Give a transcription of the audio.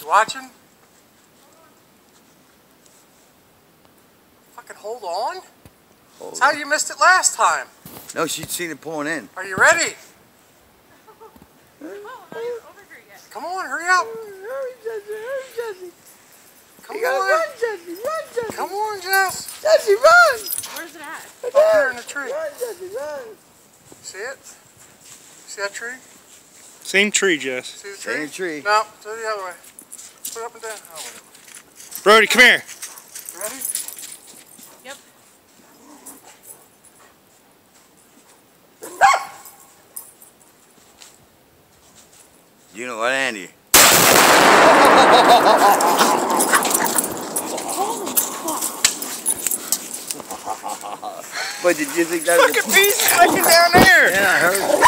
You watching? Fucking hold on. That's how you missed it last time. No, she'd seen it pulling in. Are you ready? Oh, I'm not even over here yet. Come on, hurry up. Hurry, Jesse. Come You gotta on. run, Jesse. Run, Jesse. Come on, Jess. Jesse, run. Where's it at? Up here in the tree. Run, Jesse, run. See it? See that tree? Same tree, Jess. See the tree? Same tree. No, go the other way. Put it up and down. Oh, whatever. Brody, come here. You ready? Yep. You know what, Andy? But did you think that was Fucking bees fucking down there. Yeah, I heard.